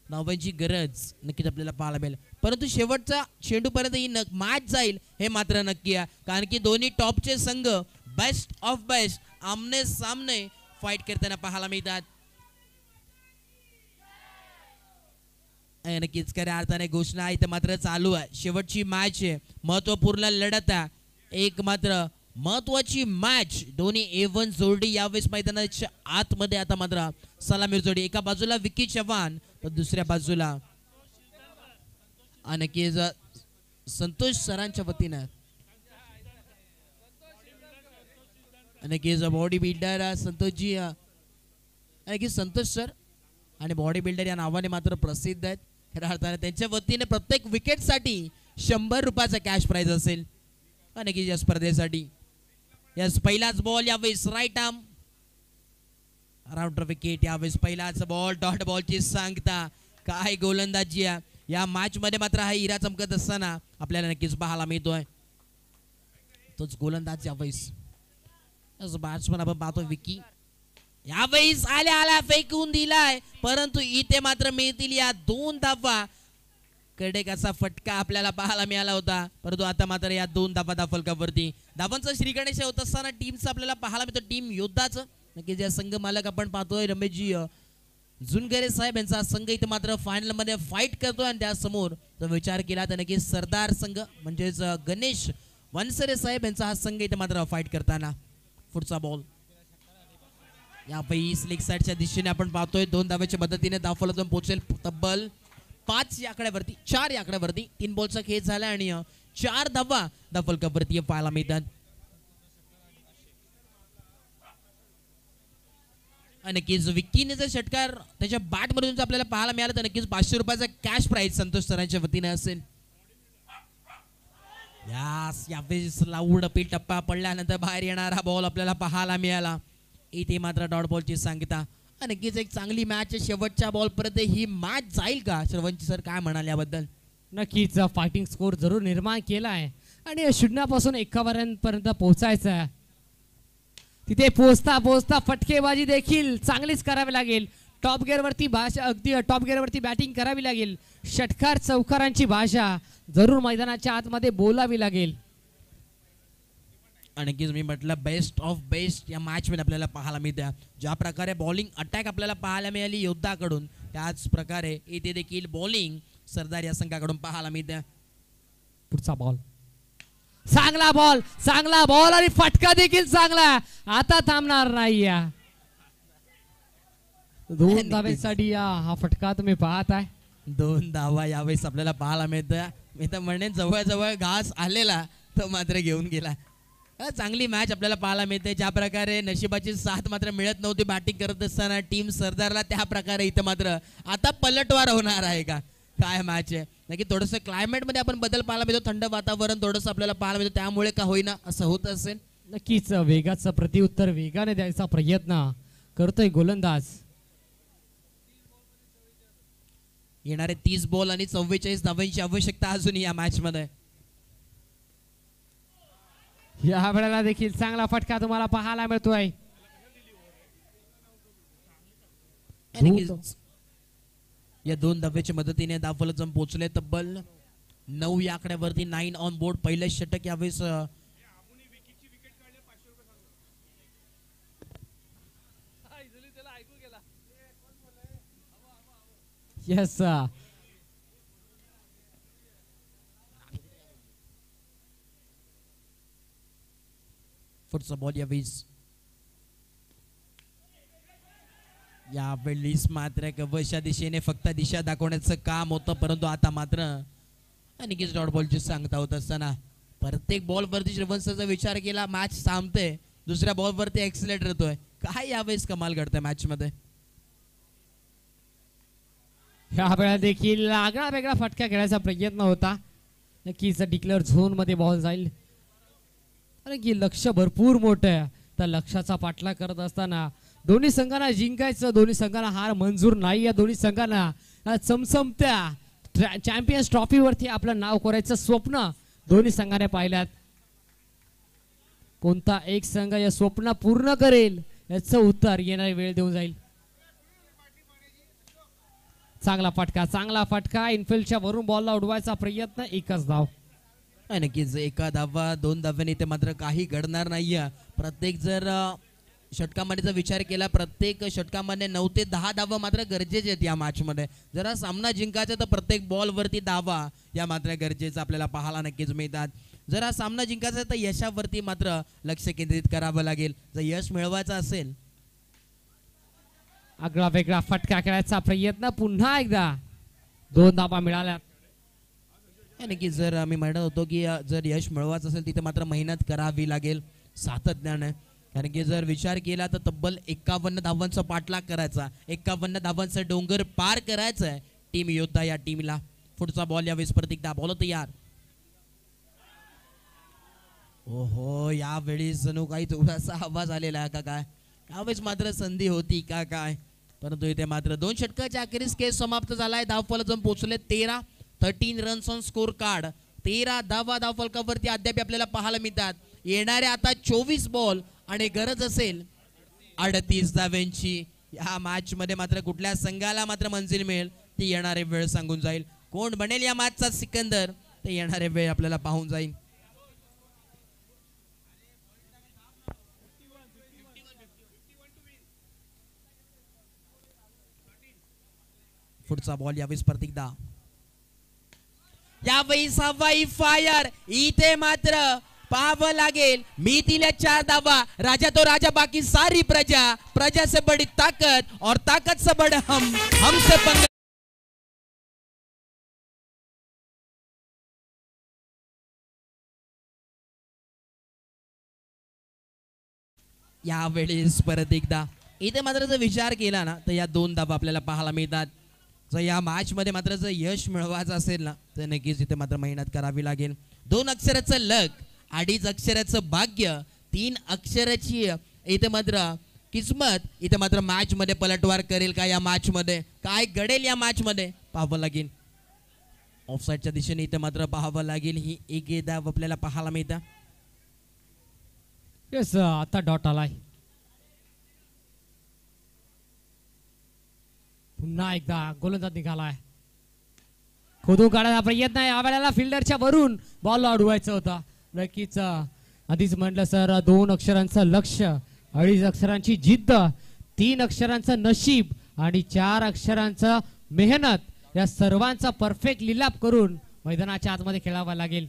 धावांची गरज नक्कीच आपल्याला पाहायला मिळेल परंतु शेवटचा चेंडूपर्यंत ही मॅच जाईल हे मात्र नक्की आहे कारण की दोन्ही टॉपचे संघ बेस्ट ऑफ बेस्ट आमने सामने फाईट करताना पाहायला मिळतात नक्कीच खऱ्या अर्थाने घोषणा इथे मात्र चालू आहे शेवटची मॅच आहे महत्वपूर्ण लढत आहे एक मात्र महत्वाची मॅच दोन्ही A1 जोडी यावेळेस मैदानाच्या आतमध्ये आता मात्र सलामीर जोडी एका बाजूला विकी चव्हाण तर दुसऱ्या बाजूला नक्कीच संतोष सरांच्या वतीनं नक्कीच बॉडी बिल्डर संतोषजी नक्कीच संतोष सर आणि बॉडी बिल्डर या नावाने मात्र प्रसिद्ध आहेत खऱ्या अर्थाने त्यांच्या वतीने प्रत्येक विकेटसाठी 100 रुपयाचा कॅश प्राइज असेल नक्कीच या स्पर्धेसाठी यस पहिलाच बॉल यावेळेस राईट आर्म राउंडर विकेट यावेळेस पहिलाच बॉल डॉट बॉलची सांगता काय गोलंदाजी या मॅच मध्ये मात्र हा हिरा चमकत असताना आपल्याला नक्कीच पाहायला मिळतोय तोच गोलंदाज यावेळेस बॅट्समन आपण पाहतो विकी यावेळेस आल्या फेकून दिलाय परंतु इथे मात्र मिळतील या 2 धावा कडेकाचा फटका आपल्याला पाहायला मिळाला होता परंतु आता मात्र या 2 धावा दाफलकावरती धावांचा श्रीगणेश होत असताना टीमचं आपल्याला पाहायला मिळतं टीम योद्धाचं नक्कीच या संघ मालक आपण पाहतोय रमेशजी जुनगरे साहेब यांचा संघ इथे मात्र फायनल मध्ये फाईट करतोय आणि त्यासमोर जर विचार केला तर नक्कीच सरदार संघ म्हणजेच गणेश वनसरे साहेब यांचा हा संघ इथे मात्र फाईट करताना पुढचा बॉल या लेग साईडच्या दिशेने आपण पाहतोय 2 धाव्याच्या मदतीने दाफलातून पोहोचेल तब्बल 5 या आकड्यावरती 4 या आकड्यावरती 3 बॉलचा खेळ झाला आणि 4 धावा दाफलकावरती पाहायला मिळतात नक्कीच विक्कीने जर षटकार त्याच्या बॅट मधून आपल्याला पाहायला मिळाला तर नक्कीच 500 रुपयाचा कॅश प्राइज संतोष सरांच्या वतीने असेल यावेळेस लाऊड अपील टप्पा पडल्यानंतर बाहेर येणारा बॉल आपल्याला पाहायला मिळाला इथे मात्र डॉट बॉलची सांगता नक्कीच एक चांगली मॅच शेवटच्या बॉल पर्यंत ही मॅच जाईल का श्रवणची सर काय म्हणाल याबद्दल नक्कीच फायटिंग स्कोर जरूर निर्माण केला आहे आणि 0 पासून 51 पर्यंत पोहोचायचं आहे तिथे पोहोचता पोहोचता फटकेबाजी देखील चांगलीच करावी लागेल टॉप गिअरवरती भाषा अगदी टॉप गिअरवरती बॅटिंग करावी लागेल षटकार चौकारांची भाषा जरूर मैदानाच्या आतमध्ये बोलावी लागेल आणखीच मी म्हटलं बेस्ट ऑफ बेस्ट या मॅच मध्ये आपल्याला पाहायला मिळतं ज्या प्रकारे बॉलिंग अटॅक आपल्याला पाहायला मिळाली योद्धाकडून त्याच प्रकारे इथे देखील बॉलिंग सरदार या संघाकडून पाहायला मिळतं पुढचा बॉल चांगला बॉल आणि फटका देखील चांगला आता थांबणार नाही 2 धाव्यांसाठी हा फटका तुम्ही पाहत आहे 2 धावा यावेळेस आपल्याला पाहायला मिळतं मी तर म्हणेन जवळ घास आलेला तो मात्र घेऊन गेला चांगली मॅच आपल्याला पाहायला मिळते ज्या प्रकारे नशिबाची साथ मात्र मिळत नव्हती बॅटिंग करत असताना टीम सरदारला त्या प्रकारे इथं मात्र आता पलटवार होणार आहे का काय मॅच आहे नक्की थोडंसं क्लायमेटमध्ये आपण बदल पाहायला मिळतो थंड वातावरण थोडंसं आपल्याला पाहायला मिळतं त्यामुळे का होईना असं होत असेल नक्कीच वेगाचं प्रत्युत्तर वेगाने द्यायचा प्रयत्न करतोय गोलंदाज येणारे 30 बॉल आणि 44 धावांची आवश्यकता अजून या मॅच मध्ये या वेळेला देखील चांगला फटका तुम्हाला पाहायला मिळतोय या 2 धाव्याच्या मदतीने दाफलजम पोहोचले तब्बल 9 या आकड्यावरती 9 ऑन बोर्ड पहिलं षटक यावेळेस येस पुढचा बॉल यावेळीस मात्र कवशा दिशेने फक्त दिशा दाखवण्याचं काम होतं, परंतु आता मात्र आणखीच डॉट बॉलची सांगता होत असताना प्रत्येक बॉल वरती श्रीवंशचा विचार केला, मॅच थांबते, दुसऱ्या बॉल वरती एक्सिलेटर येतोय. काय यावेळेस कमाल घडतंय मॅच मध्ये. ह्या वेळा देखील आगळा वेगळा फटका खेळायचा प्रयत्न होता. नक्कीच डिक्लेअर झोन मध्ये बॉल जाईल, कारण की लक्ष भरपूर मोठं आहे. त्या लक्षाचा पाठलाग करत असताना दोन्ही संघांना जिंकायचं, दोन्ही संघांना हार मंजूर नाही. या दोन्ही संघांना चमचमत्या चॅम्पियन्स ट्रॉफीवरती आपलं नाव कोरायचं स्वप्न दोन्ही संघाने पाहिल्यात. कोणता एक संघ या स्वप्न पूर्ण करेल याचं उत्तर येणारी वेळ देऊन जाईल. चांगला फटका इनफिल्डच्या वरून बॉलला उडवायचा प्रयत्न, एकच धाव. नक्कीच एका धावा 2 धाव्याने ते मात्र काही घडणार नाहीये. प्रत्येक जर षटकामध्ये जर विचार केला, प्रत्येक षटकामध्ये 9 ते 10 धावा मात्र गरजेचे आहेत या मॅच मध्ये. जर हा सामना जिंकायचा तर प्रत्येक बॉल वरती धावा या मात्र गरजेचं आपल्याला पाहायला नक्कीच मिळतात. जर हा सामना जिंकायचा तर यशावरती मात्र लक्ष केंद्रित करावं लागेल. जर यश मिळवायचं असेल, आगळा वेगळा फटका खेळायचा प्रयत्न, पुन्हा एकदा 2 धावा मिळाल्या. की जर आम्ही म्हणत होतो की जर यश मिळवायचं असेल तिथे मात्र मेहनत करावी लागेल सातत्याने. कारण की जर विचार केला तर तब्बल 51 धावांचा पाठलाग करायचा, 51 धावांचा डोंगर पार करायचा आहे टीम योद्धा या टीमला. पुढचा बॉल यावेळेस प्रतीक बॉल तयार. ओहो, यावेळी जणू काही थोडासा आवाज आलेला आहे का काय, यावेळेस मात्र संधी होती का काय, परंतु इथे मात्र 2 षटकाच्या अखेरीस खेळ समाप्त झालाय. धावफलक पोहोचले 13 रन्स ऑन स्कोर कार्ड. 13 धावा धावफलकावरती अद्याप आपल्याला पाहायला मिळतात. येणारे आता 24 बॉल आणि गरज असेल 38 धाव्यांची. या मॅच मध्ये मात्र कुठल्या संघाला मात्र मंजिल मिळेल ती येणारे वेळ सांगून जाईल. कोण बनेल या मॅचचा सिकंदर ते येणारे वेळ आपल्याला पाहून जाईल. पुढचा बॉल यावेळेस प्रतीकदा. यावेळी सवाई फायर. इथे मात्र पाहावं लागेल, मिळतील 4 धावा. राजा तो राजा, बाकी सारी प्रजा, प्रजा से बड़ी ताकत और ताकत से बड़े हमसे पंगा. यावेळेस परत एकदा इथे मात्र जर विचार केला ना तर या 2 धावा आपल्याला पाहायला मिळतात. जर या मॅच मध्ये मात्र जर यश मिळवायचं असेल ना तर नक्कीच इथे मात्र मेहनत करावी लागेल. 2 अक्षराचं लक, 2.5 अक्षराचं भाग्य, 3 अक्षराची इथे मात्र किस्मत इथे मात्र मॅच मध्ये पलटवार करेल का, या मॅच मध्ये काय घडेल या मॅच मध्ये पाहावं लागेल. ऑफसाईडच्या दिशेने इथे मात्र पाहावं लागेल. ही एक धाव आपल्याला पाहायला मिळतं. येस, आता डॉट आलाय. पुन्हा एकदा गोलंदाज निघालाय. खोदून काढायचा प्रयत्न आहे. यावेळेला फिल्डरच्या वरून बॉल अडवायचं होता. नक्कीच आधीच म्हटलं सर, 2 अक्षरांचं लक्ष, 2.5 अक्षरांची जिद्द, 3 अक्षरांचं नशीब आणि 4 अक्षरांचं मेहनत, या सर्वांचा परफेक्ट लिलाप करून मैदानाच्या आतमध्ये खेळावा लागेल.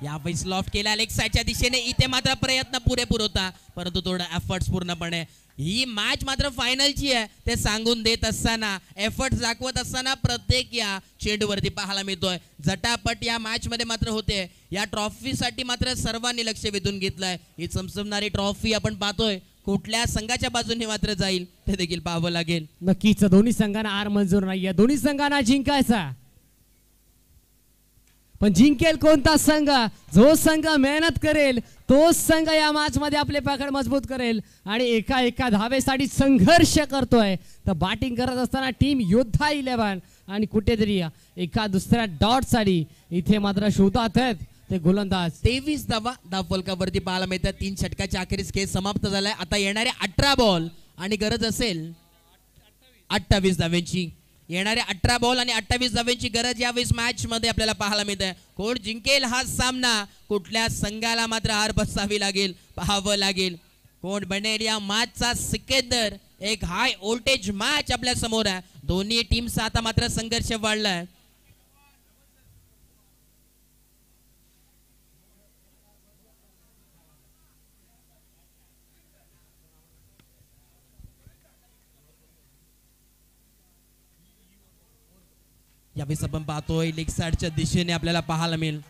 यावेळी लॉफ्ट केला लेग साइडच्या दिशेने. इथे मात्र प्रयत्न पुरेपूर होता, परंतु थोडा एफर्ट्स पूर्णपणे. ही मॅच मात्र फायनलची आहे ते सांगून देत असताना, एफर्ट्स दाखवत असताना प्रत्येक या चेंडूवरती पाहायला मिळतोय. झटापट या मॅच मध्ये मात्र होते. या ट्रॉफीसाठी मात्र सर्वांनी लक्ष वेधून घेतलंय. ही चमचमणारी ट्रॉफी आपण पाहतोय कुठल्या संघाच्या बाजूने मात्र जाईल ते देखील पाहावं लागेल. नक्कीच दोन्ही संघांना हार मंजूर नाहीये, दोन्ही संघांना जिंकायचा. पण जिंकेल कोणता संघ? जो संघ मेहनत करेल तोच संघ या मॅच मध्ये आपले पकड मजबूत करेल. आणि एका धावेसाठी संघर्ष करतोय. तर बॅटिंग करत असताना टीम योद्धा 11 आणि कुठेतरी एका दुसऱ्या डॉट साठी इथे मात्र शोधात आहेत ते गोलंदाज. 23 धावा धावफलकावरती पाहायला मिळतात. 3 षटकाच्या अखेरीस खेळ समाप्त झालाय. आता येणारे 18 बॉल आणि गरज असेल 28 धाव्यांची. येणारे 18 बॉल आणि 28 धाव्यांची गरज यावेळेस मॅच मध्ये आपल्याला पाहायला मिळते. कोण जिंकेल हा सामना, कुठल्या संघाला मात्र हार बसावी लागेल पाहावं लागेल. कोण बनेल या मॅचचा सिकंदर? एक हाय व्होल्टेज मॅच आपल्या समोर आहे. दोन्ही टीमचा आता मात्र संघर्ष वाढलाय. यावेळेस आपण पाहतोय लेग साइडच्या दिशेने आपल्याला पाहायला मिळेल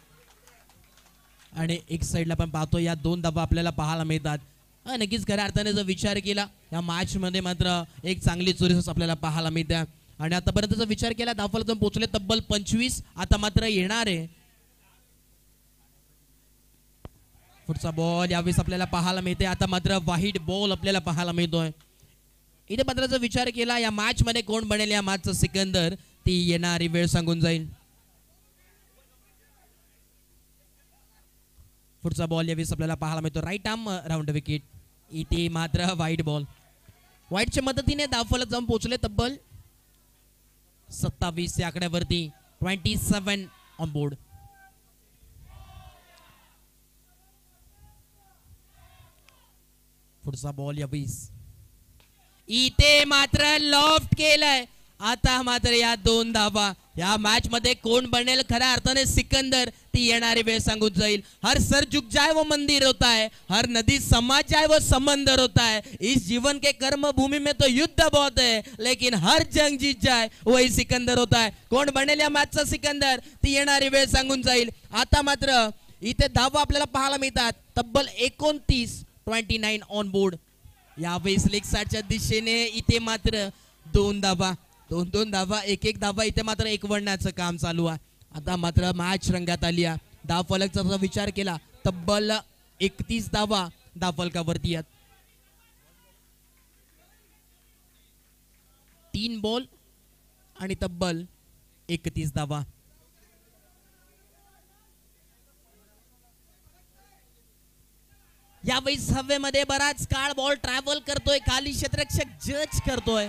आणि एक साइडला पण पाहतोय या दोन धावा आपल्याला पाहायला मिळतात. नक्कीच खऱ्या अर्थाने जर विचार केला या मॅच मध्ये मात्र एक चांगली चोरीस आपल्याला पाहायला मिळते. आणि आतापर्यंत जर विचार केला धावफलक पोहोचले तब्बल 25. आता मात्र येणार आहे पुढचा बॉल. यावेळेस आपल्याला पाहायला मिळते आता मात्र वाईड बॉल आपल्याला पाहायला मिळतोय. इथे मात्र जर विचार केला या मॅच मध्ये कोण बनेल या मॅचचा सिकंदर ती येणारी वेळ सांगून जाईल. पुढचा बॉल यावेळेस आपल्याला पाहायला मिळतो राईट आर्म राऊंड विकेट. इथे मात्र वाईड बॉल. वाईडच्या मदतीने धावफलक जाऊन पोहोचले तब्बल 27 या आकड्यावरती. 27 ऑन बोर्ड. पुढचा बॉल यावेळेस इथे मात्र लॉफ्ट केलाय. आता मात्र या दोन धावा या मॅच मध्ये कोण बनेल खऱ्या अर्थाने सिकंदर ती येणारी वेळ सांगून जाईल. हर सर झुक जाए वो मंदिर होता है, हर नदी समा जाए वो समंदर होता है. इस जीवन के कर्म भूमि में तो युद्ध बहुत है, लेकिन हर जंग जीत जाए वही सिकंदर होता है. कोण बनेल या मॅचचा सिकंदर ती येणारी वेळ सांगून जाईल. आता मात्र इथे धावा आपल्याला पाहायला मिळतात तब्बल 29. 29 ऑन बोर्ड. यावेळेस लेग साइडच्या दिशेने इथे मात्र दोन धावा दोन धावा एक धावा इथे मात्र एक वळण्याचं काम चालू आहे. आता मात्र मॅच रंगात आली आहे. धावफलकचा जर विचार केला तब्बल 31 धावा धावफलकावरती आहेत. 3 बॉल आणि तब्बल 31 धावा. यावेळेस हवेमध्ये बराच काळ बॉल ट्रॅव्हल करतोय. खाली क्षेत्ररक्षक जज करतोय.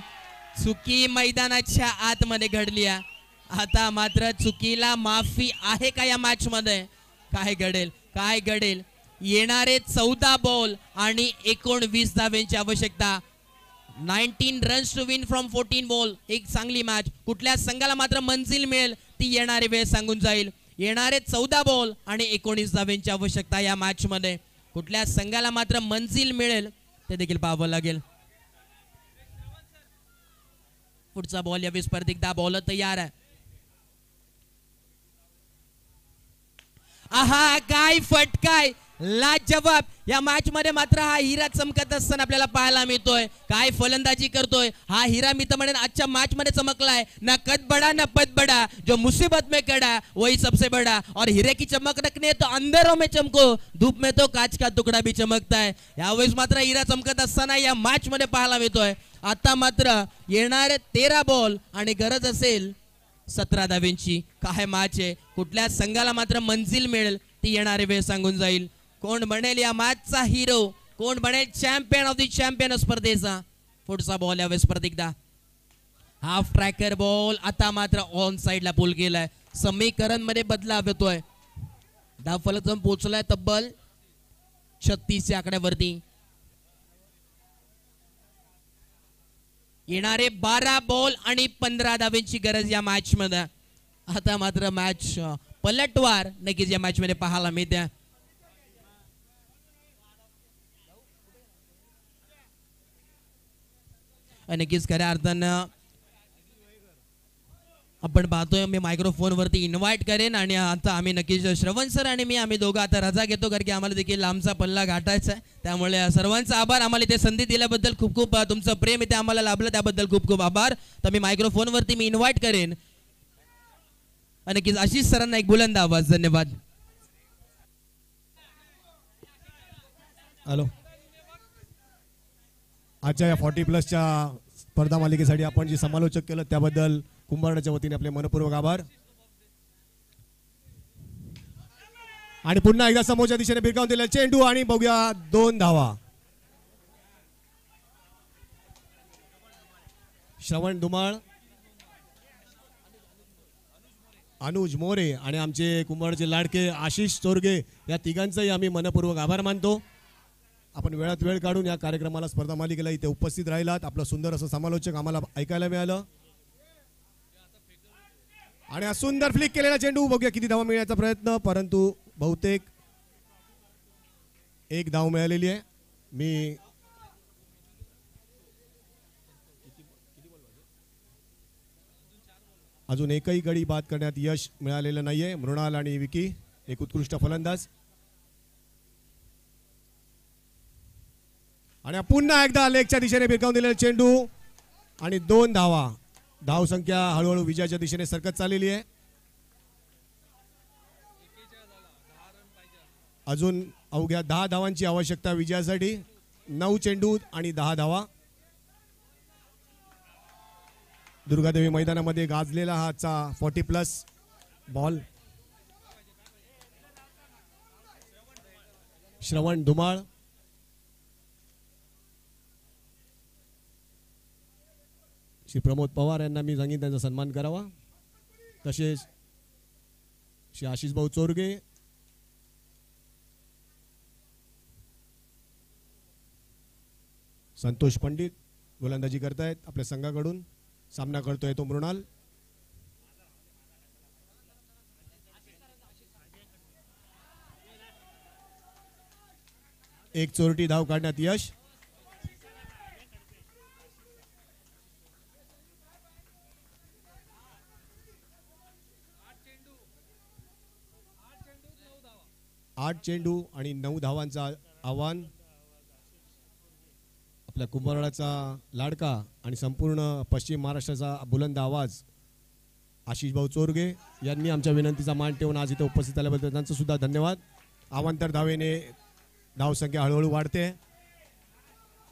चुकी मैदानाच्या आतमध्ये घडली. आता मात्र चुकीला माफी आहे का या मॅच मध्ये? काय घडेल येणारे 14 बॉल आणि 19 धावांची आवश्यकता. 19 runs to win from 14 ball. एक चांगली मॅच. कुठल्या संघाला मात्र मंजिल मिळेल ती येणारी वेळ सांगून जाईल. येणारे 14 बॉल आणि 19 धावांची आवश्यकता या मॅच मध्ये. कुठल्या संघाला मात्र मंजिल मिळेल ते देखील पाहावं लागेल. पुढचा बॉल यावेळेस परत एकदा बॉलर तयार आहे. आहा काय फटकाय लाजवाब. या मॅच मध्ये मात्र हा हिरा चमकत असताना आपल्याला पाहायला मिळतोय. काय फलंदाजी करतोय हा हिरा. मी तर म्हणेन आजच्या मॅच मध्ये चमकलाय. ना कद बडा ना पद बडा, जो मुसीबत में खड़ा वही सबसे बड़ा. और हीरे की चमक रखनी है तो अंधेरों में चमको, धूप में तो काच का तुकडा भी चमकता है. यावेळेस मात्र हिरा चमकत असताना या मॅच मध्ये पाहायला मिळतोय. आता मात्र येणारे 13 बॉल आणि गरज असेल 17 धावांची. काय मॅच आहे. कुठल्या संघाला मात्र मंजिल मिळेल ती येणारी वेळ सांगून जाईल. कोण बनेल या मॅचचा हिरो? कोण बनेल चॅम्पियन ऑफ द चॅम्पियन स्पर्धेचा? पुढचा बॉल यावेळेस परत एकदा हाफ ट्रॅकर बॉल. आता मात्र ऑन साइडला पुल केलाय. समीकरण मध्ये बदलाव येतोय. धावफलक जाऊन पोहोचलाय तब्बल 36 या आकड्यावरती. येणारे 12 बॉल आणि 15 धावांची गरज या मॅच मध्ये. आता मात्र मॅच पलटवार नक्कीच या मॅच मध्ये पाहायला मिळते. नक्कीच खऱ्या अर्थानं आपण पाहतोय. मी मायक्रोफोन वरती इन्व्हाइट करेन आणि आता आम्ही नक्कीच श्रवण सर आणि मी आम्ही दोघं आता रजा घेतो कारण की आम्हाला देखील लांबचा पल्ला गाठायचा आहे. त्यामुळे सर्वांचा आभार. आम्हाला इथे संधी दिल्याबद्दल खूप खूप तुमचं प्रेम इथे आम्हाला लाभलं त्याबद्दल खूप खूप आभार. तर मी मायक्रोफोन वरती मी इन्व्हाइट करेन नक्कीच आशिष सरांना एक बुलंद आवाज. धन्यवाद. हॅलो. आजच्या या 40+ स्पर्धा मालिकेसाठी आपण जे समालोचक केलं त्याबद्दल कुंभारड्याच्या वतीने आपले मनपूर्वक आभार. आणि पुन्हा एकदा समोरच्या दिशेने भिरकावून दिला चेंडू आणि बघूया 2 धावा. श्रवण धुमाळ, अनुज मोरे आणि आमचे कुंभारचे लाडके आशिष चोरगे या तिघांचाही आम्ही मनपूर्वक आभार मानतो. आपण वेळात वेळ काढून या कार्यक्रमाला स्पर्धा मालिकेला इथे उपस्थित राहिलात. आपलं सुंदर असं समालोचक आम्हाला ऐकायला मिळालं. आणि हा सुंदर फ्लिक केलेला चेंडू, बघूया किती धावा मिळण्याचा प्रयत्न, परंतु बहुतेक एक धाव मिळालेली आहे. मी अजून एकही गडी बाद करण्यात यश मिळालेलं नाहीये. मृणाल आणि विकी एक उत्कृष्ट फलंदाज. आणि पुन्हा एकदा लेगच्या दिशेने भिरकावून दिलेला चेंडू आणि 2 धावा. धाव संख्या हळूहळू विजयाच्या दिशेने सरकत चाललेली आहे. अजून अवघ्या 10 धावांची आवश्यकता विजयासाठी. 9 चेंडू आणि 10 धावा. दुर्गादेवी मैदानामध्ये गाजलेला हाचा 40+ बॉल. श्रवण धुमाळ, श्री प्रमोद पवार यांना मी सांगितलं त्यांचा सन्मान करावा. तसेच श्री आशिष भाऊ चोरगे, संतोष पंडित गोलंदाजी करतायत आपल्या संघाकडून. सामना करतोय तो मृणाल. एक चोरटी धाव काढण्यात यश. आठ चेंडू आणि 9 धावांचा आव्हान. आपल्या कुंभारवाड्याचा लाडका आणि संपूर्ण पश्चिम महाराष्ट्राचा बुलंद आवाज आशिष भाऊ चोरगे यांनी आमच्या विनंतीचा मान ठेवून आज इथे उपस्थित झाल्याबद्दल त्यांचं सुद्धा धन्यवाद. अवांतर धावेने धावसंख्या हळूहळू वाढते.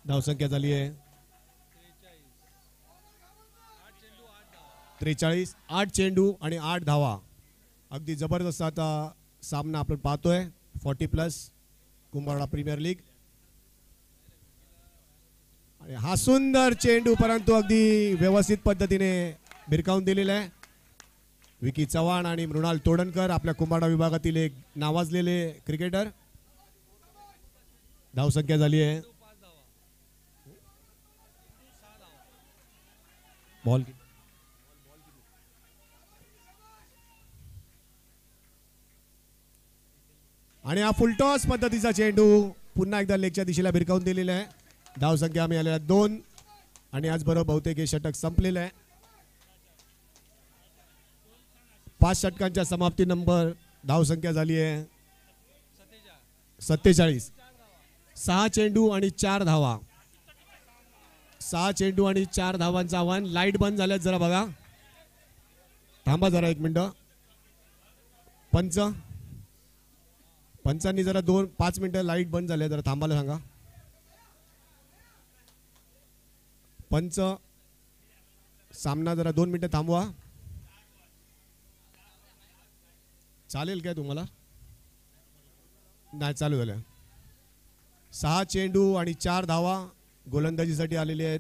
धावसंख्या झाली आहे 43. 8 चेंडू आणि 8 धावा. अगदी जबरदस्त आता सामना आपण पाहतोय. 40+ कुंभारवाडा प्रीमियर लीग. आणि हा सुंदर चेंडू परंतु अगदी व्यवस्थित पद्धतीने भिरकावून दिलेला आहे. विकी चव्हाण आणि मृणाल तोडणकर आपल्या कुंभारवाडा विभागातील एक नावाजलेले क्रिकेटर. धावसंख्या झाली आहे बॉल. आणि हा फुलटॉस पद्धतीचा चेंडू पुन्हा एकदा लेगच्या दिशेला भिरकावून दिलेला आहे. धावसंख्या मिळालेल्या 2 आणि आज बरोबर बहुतेक हे षटक संपलेलं आहे. 5 षटकांच्या समाप्ती नंबर धावसंख्या झाली आहे 47. 6 चेंडू आणि 4 धावा. 6 चेंडू आणि 4 धावांचं आव्हान. लाईट बंद झाल्यात जरा बघा. थांबा जरा 1 मिनिट. पंचांनी जरा 5 मिनिटं लाईट बंद झाल्या, जरा थांबायला सांगा. पंच सामना जरा 2 मिनिटं थांबवा. चालेल काय तुम्हाला? नाही चालू झालं. 6 चेंडू आणि 4 धावा गोलंदाजीसाठी आलेले आहेत.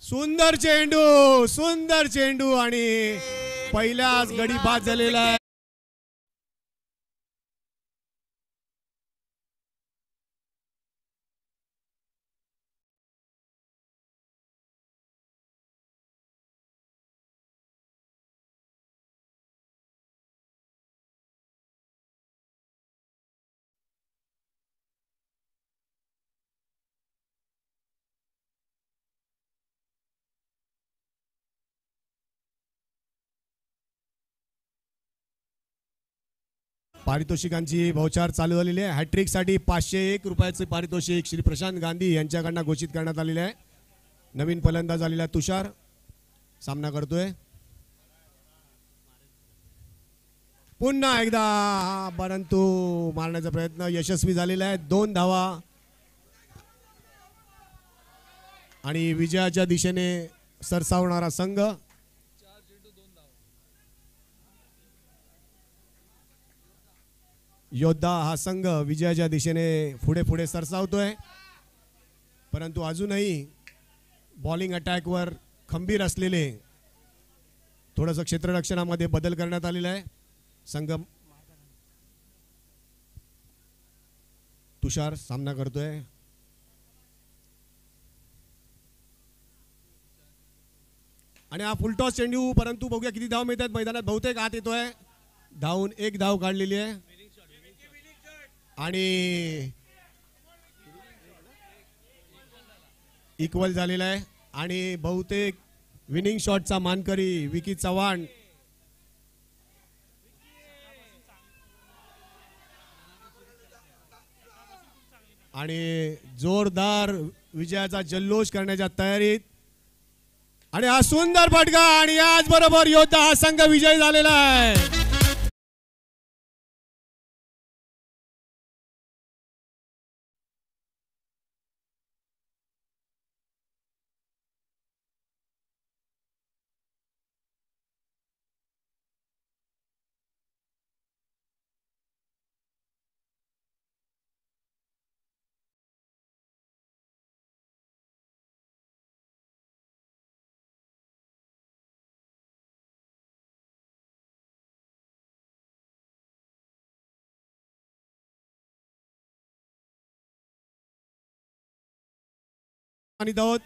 सुंदर चेंडू आणि पहिल्याच गडी बाद झालेला आहे. पारितोषिकांची भौचार चालू झालेली आहे. हॅट्रिक साठी 501 रुपयाचे पारितोषिक श्री प्रशांत गांधी यांच्याकडून घोषित करण्यात आलेले आहे. नवीन फलंदाज आलेला तुषार सामना करतोय. पुन्हा एकदा परंतु मारण्याचा प्रयत्न यशस्वी झालेला आहे. 2 धावा आणि विजयाच्या दिशेने सरसावणारा संघ. योद्धा हा संघ विजयाच्या दिशेने पुढे पुढे सरसावतोय, परंतु अजूनही बॉलिंग अटॅकवर खंबीर असलेले थोडंसं क्षेत्ररक्षणामध्ये बदल करण्यात आलेला आहे. संघ तुषार सामना करतोय. आणि हा फुलटॉस चेंडू, परंतु बघूया किती धाव मिळतात मैदानात. बहुतेक आत येतोय. धावून एक धाव काढलेली आहे आणि इक्वल झालेला आहे. आणि बहुतेक विनिंग शॉटचा मानकरी विकी चव्हाण आणि जोरदार विजयाचा जल्लोष करण्याच्या तयारीत. आणि हा सुंदर फटका आणि याच बरोबर योद्धा हा संघ विजयी झालेला आहे. आणि दावत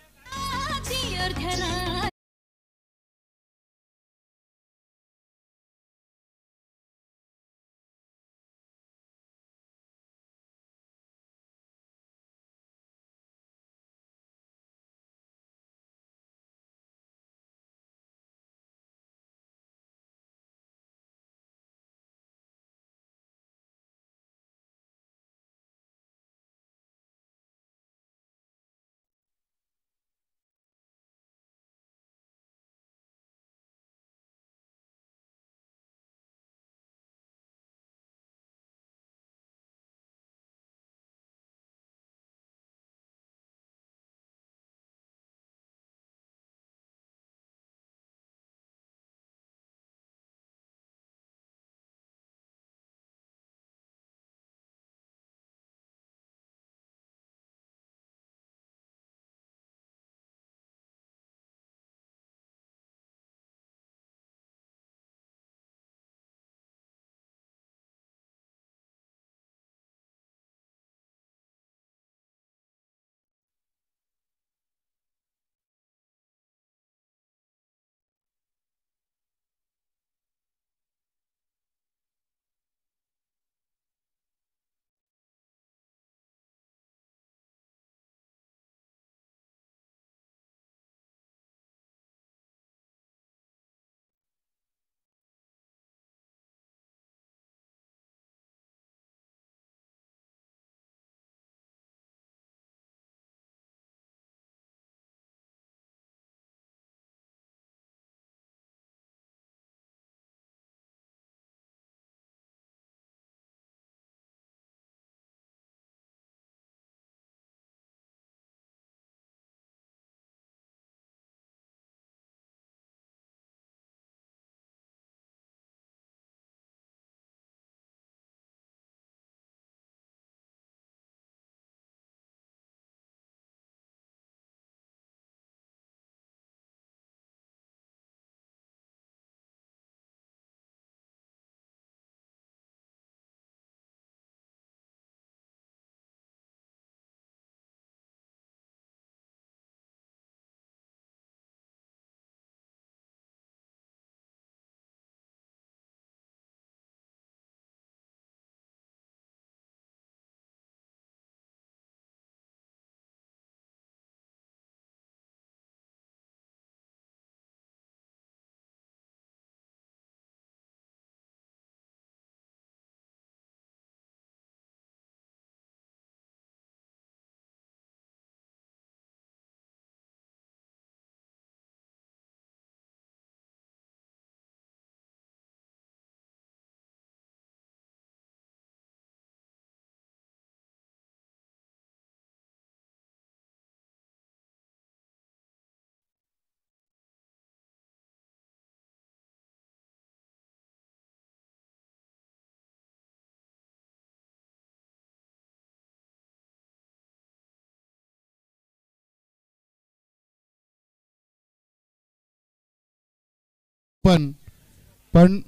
पण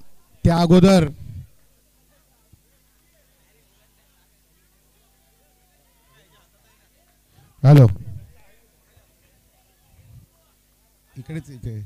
त्या अगोदर हॅलो इकडेच इथे